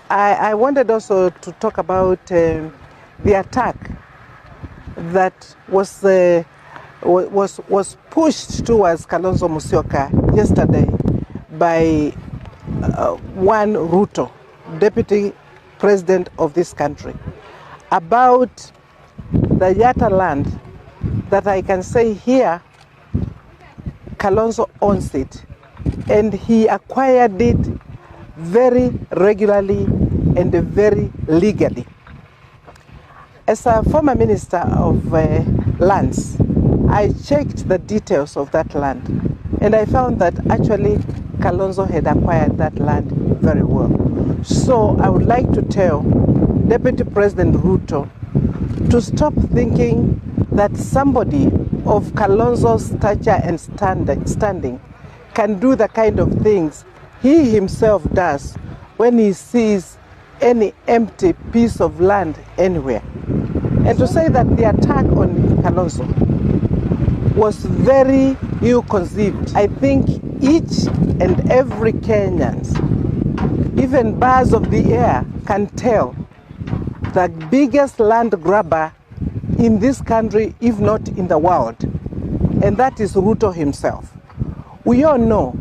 I wanted also to talk about the attack that was pushed towards Kalonzo Musyoka yesterday by one Ruto, deputy president of this country, about the Yatta land that I can say here Kalonzo owns it, and he acquired it very regularly and very legally. As a former minister of lands, I checked the details of that land, and I found that actually Kalonzo had acquired that land very well. So I would like to tell Deputy President Ruto to stop thinking that somebody of Kalonzo's stature and standing can do the kind of things he himself does when he sees any empty piece of land anywhere. And to say that the attack on Kalonzo was very ill-conceived. I think each and every Kenyan, even birds of the air, can tell the biggest land grabber in this country, if not in the world, and that is Ruto himself. We all know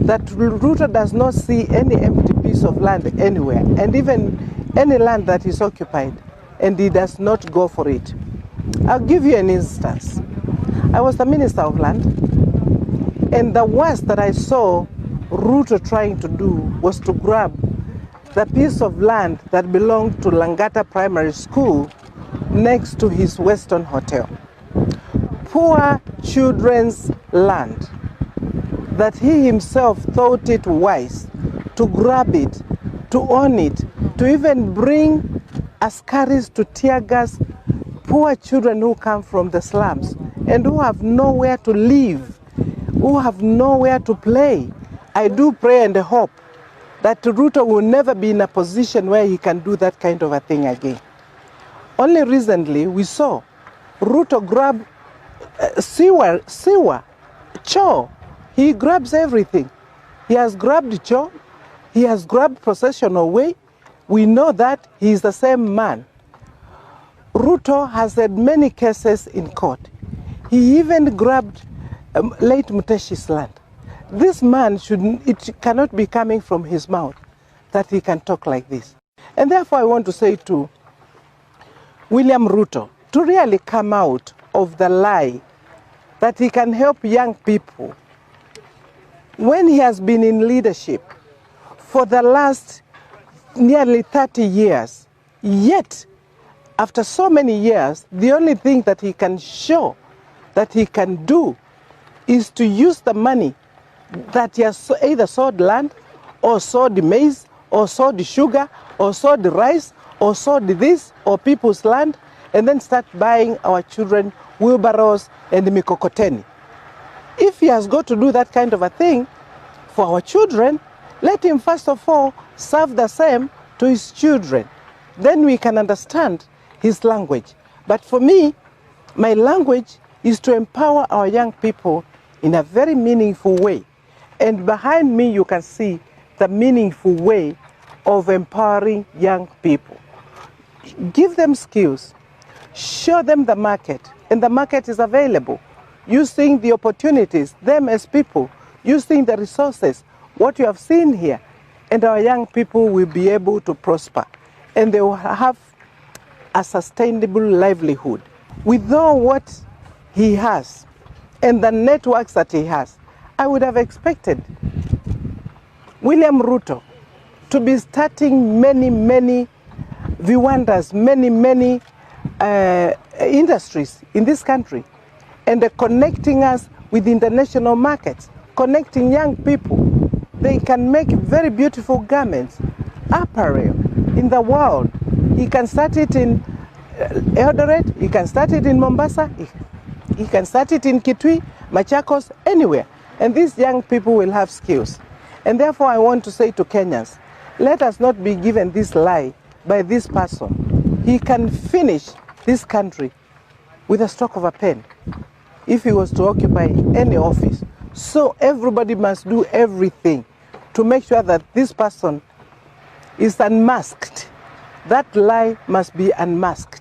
that Ruto does not see any empty piece of land anywhere, and even any land that is occupied, and he does not go for it. I'll give you an instance. I was the Minister of Land, and the worst that I saw Ruto trying to do was to grab the piece of land that belonged to Langata Primary School next to his Western Hotel. Poor children's land that he himself thought it wise to grab it, to own it, to even bring askaris to tear gas poor children who come from the slums and who have nowhere to live, who have nowhere to play. I do pray and hope that Ruto will never be in a position where he can do that kind of a thing again. Only recently we saw Ruto grab sewer, chore. He grabs everything. He has grabbed chore. He has grabbed possession away. We know that he is the same man. Ruto has had many cases in court. He even grabbed late Muteshi's land. This man it cannot be coming from his mouth that he can talk like this. And therefore I want to say to William Ruto to really come out of the lie that he can help young people when he has been in leadership for the last nearly 30 years. Yet, after so many years, the only thing that he can show that he can do is to use the money that he has either sowed land, or sowed the maize, or sowed the sugar, or sowed the rice, or sowed this, or people's land, and then start buying our children wheelbarrows and mikokoteni. If he has got to do that kind of a thing for our children, let him first of all serve the same to his children. Then we can understand his language. But for me, my language is to empower our young people in a very meaningful way. And behind me, you can see the meaningful way of empowering young people. Give them skills, show them the market, and the market is available. Using the opportunities, them as people, using the resources, what you have seen here, and our young people will be able to prosper, and they will have a sustainable livelihood. With all what he has, and the networks that he has, I would have expected William Ruto to be starting many viwandas, many industries in this country, and connecting us with international markets, connecting young people. They can make very beautiful garments, apparel in the world. He can start it in Eldoret, he can start it in Mombasa, he can start it in Kitui, Machakos, anywhere. And these young people will have skills. And therefore I want to say to Kenyans, let us not be given this lie by this person. He can finish this country with a stroke of a pen if he was to occupy any office. So everybody must do everything to make sure that this person is unmasked. That lie must be unmasked.